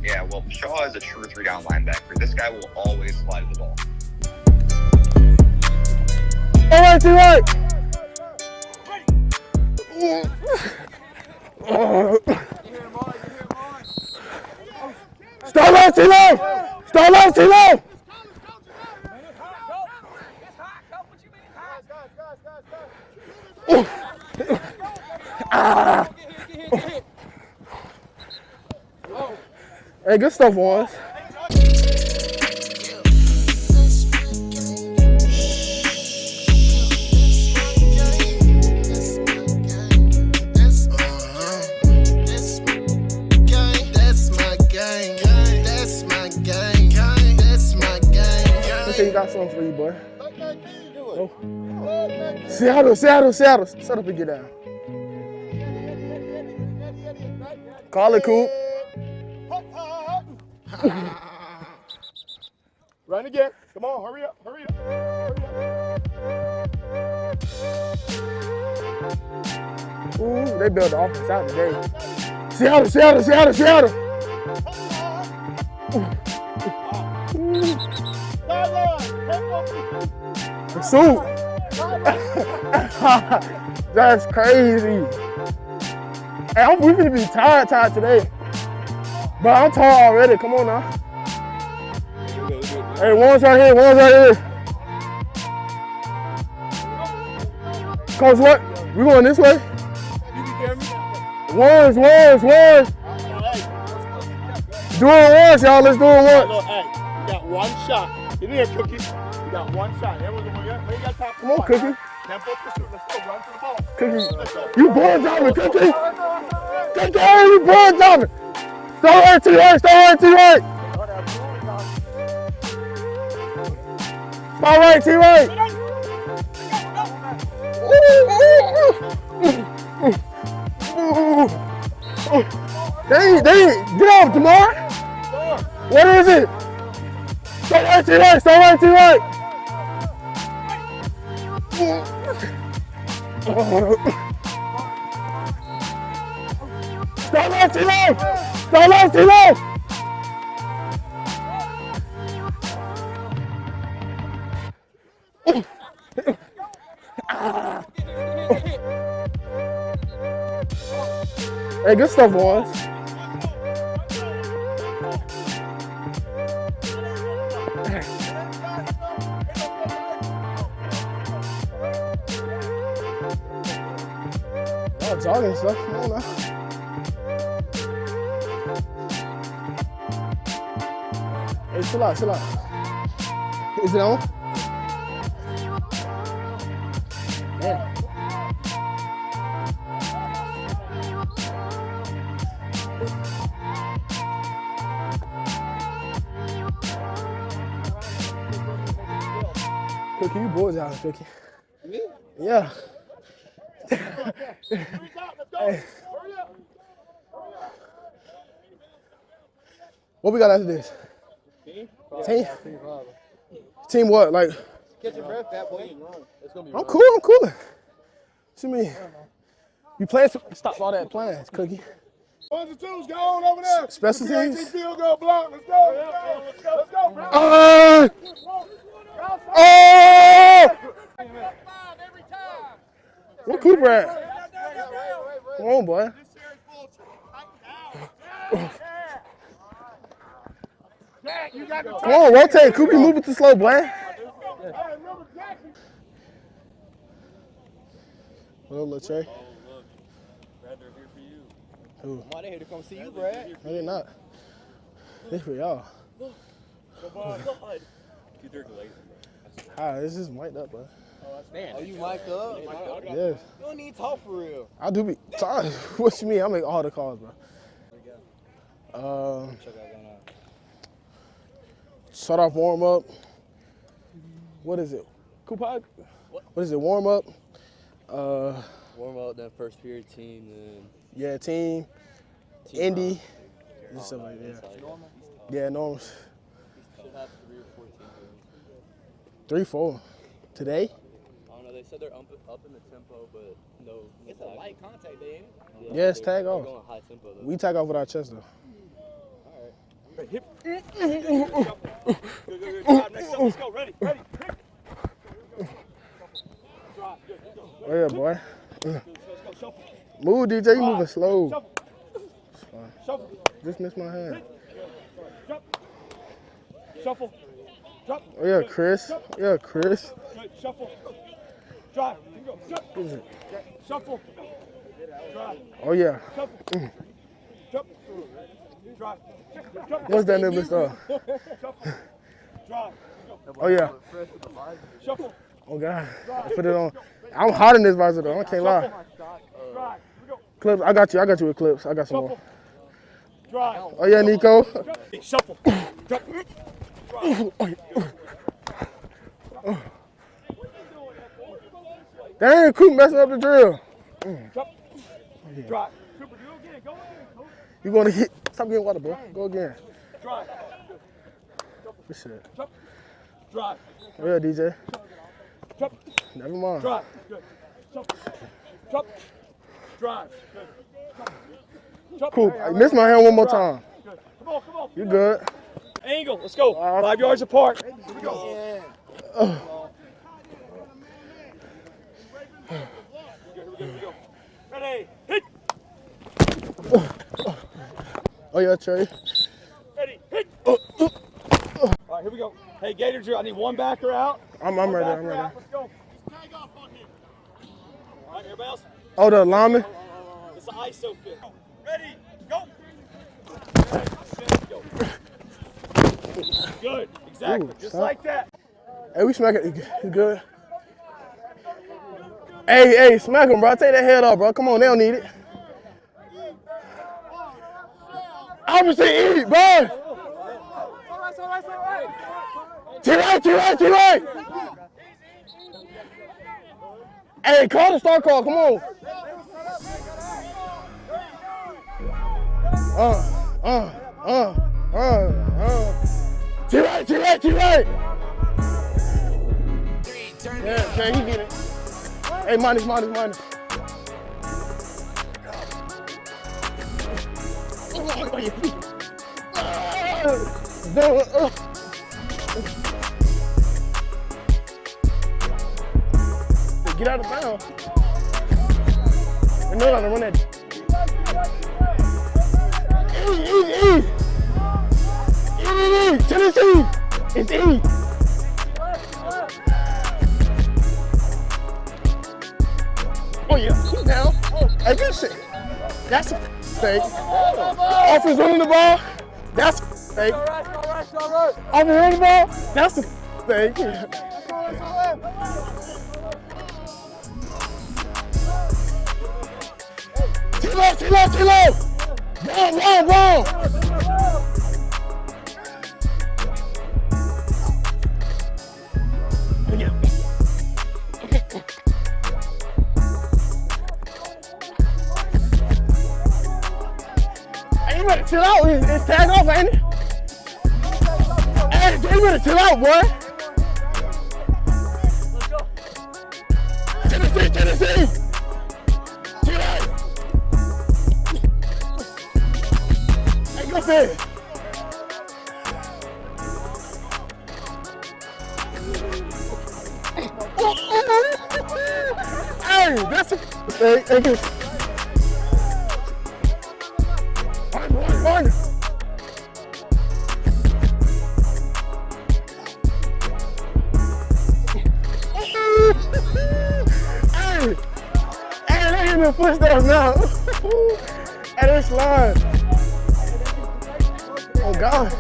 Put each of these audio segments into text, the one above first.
Yeah, well, Shaw is a true 3-down linebacker. This guy will always slide the ball. All right, too right. Start low, too low. Start low, too low. Hey, good stuff, boys. Okay, you got something for you, boy. Oh. Seattle. Set up and get down. Call it, Coop. Run again. Come on, hurry up. Ooh, they built the offense out today. Seattle. Pursuit. That's crazy. Hey, we finna be tired today. But I'm tired already. Come on now. Hey, one's right here. Coach, what? We going this way? Ones. Do it once, y'all. Let's do it once. Hey, you got one shot. Get in here, Cookie. You got one shot. Come on, Cookie. Tempo pursuit. Let's go. Run to the ball. Cookie, you ball dropping, Cookie. Cookie, you ball dropping. Start right to right. Start right to right. They get off, Jamar. What is it? Start right to right. Start right to right. Start left to left. Start left to left. Hey, good stuff, boys. Oh, jogging stuff. Come on now. Hey, chill out. Is it on? Yeah. Cookie, you boys out, Cookie. Me? Yeah. Hey. What we got after this? Team what? Like? Catch your breath, fat boy. I'm cooling. What you mean? You playing? Stop all that playing, Cookie. 1s and 2s, go on over there. Special teams. Field goal block. Let's go, bro. Where Cooper at? Come on, boy. Come on, rotate. Cooper, moving too slow, boy. What up, Lil Trey? Oh, look. Brad, they're here for you. Who? Why they here to come see you, Brad? No, they're not. They're for y'all. Come on. Dude, they're glazing, bro. Ah, this is mic'd up, bro. Oh, you mic'd up? Yes. You don't need to talk for real. I do be sorry. What you mean? I make all the calls, bro. Start off warm up. What is it? Coupon? What is it? Warm up. Warm up, then first period team, then Yeah, team Indy. Just stuff like that. Yeah, normal. Should have 3 or 4 teams. 3, 4. Today? I don't know. They said they're up in the tempo, but no. It's a light contact day, ain't it? Yeah, it's tag they're off. going high tempo though. We tag off with our chest though. All right. Hip. Good. Drive. Next up. Let's go. Ready. Drive. Good. Oh yeah, boy. Let's go. Shuffle. Move, DJ. You moving slow. Shuffle. Shuffle. Just missed my hand. Jump. Shuffle. Drop. Oh yeah, Chris. Yeah, Chris. Good. Shuffle. Drive. Here we go. Jump. Shuffle. Drive. Oh yeah. Shuffle. Jump. Drive. Jump. What's that nigga stuff? Shuffle. Drive. Oh yeah. Shuffle. Oh god. I put it on. I'm hot in this visor though. I can't lie. Drive. Here we go. Clips. I got you with clips. I got some more. Shuffle. Drive. Oh yeah, Nico. Shuffle. Drop. Dang, Coop messing up the drill. Drop. Drive. Cooper, do it again. Go again. You gonna hit? Stop getting water, bro. Go again. Drive. Good shit. Drop. Drive. Oh yeah, DJ. Drop. Never mind. Drive. Good. Drop. Drive. Good. Drop. Cool. I missed my hand one more time. Good. Come on. You good? Angle. Let's go. 5 yards apart. Here we go. Here we go. Ready. Hit. Oh yeah, Trey. Ready. Hit. All right, here we go. Hey, Gator Drill, I need one backer out. I'm One ready. backer I'm ready. out. Let's go. Tag off on him. All right, everybody else. Oh, the lineman. It's an ISO fit. Ready. Go. Good. Exactly. Ooh, Just son. like that. Hey, we smack it. You good? Hey, smack him, bro. Take that head off, bro. Come on, they don't need it. Obviously, eat, bro. Too right. Hey, call the start call. Come on. Too right. Yeah, he get it. Hey, minus. Get out of bounds. I know how to run that. E. Tennessee. It's E. Oh yeah, he's down. Hey, good shit. That's a fake. Offense running the ball. That's a fake. Offense running the ball. That's a fake. Too low. Wrong. Hey, you better chill out. It's tag off, ain't it? Hey, you better chill out, boy. Let's go. Tennessee. Chill out. Hey, go fit. Hey, that's a hey, good. One. Hey, look at the footsteps now. Hey, this line. Oh God.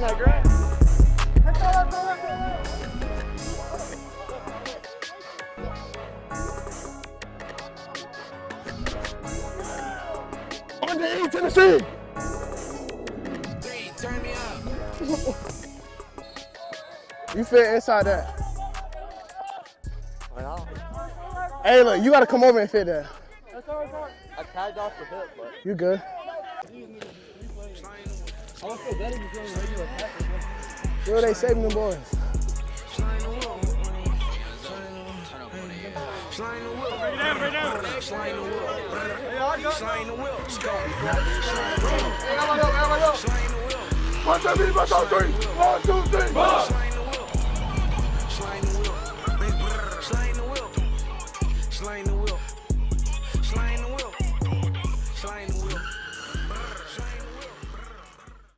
On the E, Tennessee. Turn me up. You fit inside that. Hey, look, you gotta come over and fit that. I tagged off the hip, but You good? I would feel better if you're doing regular tackles. Where they saving them boys? One, two, three, 1, 2, 3.